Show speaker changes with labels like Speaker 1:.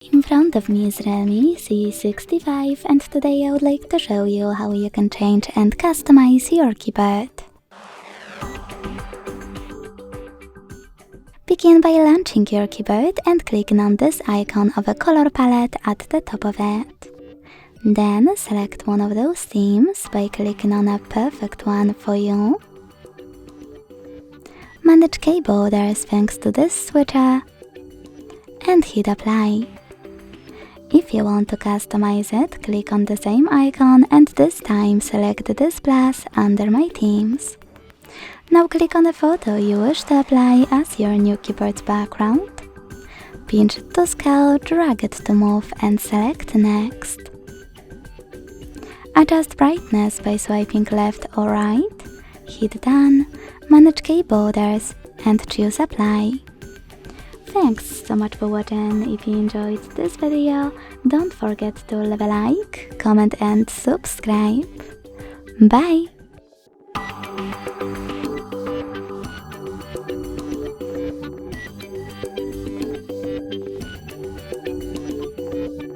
Speaker 1: In front of me is Realme C65 and today I would like to show you how you can change and customize your keyboard. Begin by launching your keyboard and clicking on this icon of a color palette at the top of it. Then select one of those themes by clicking on a perfect one for you. Manage key borders thanks to this switcher and hit apply. If you want to customize it, click on the same icon and this time select this plus under My Themes. Now click on the photo you wish to apply as your new keyboard background. Pinch it to scale, drag it to move and select Next. Adjust brightness by swiping left or right, hit Done, manage key borders and choose Apply. Thanks so much for watching. If you enjoyed this video, don't forget to leave a like, comment and subscribe. Bye!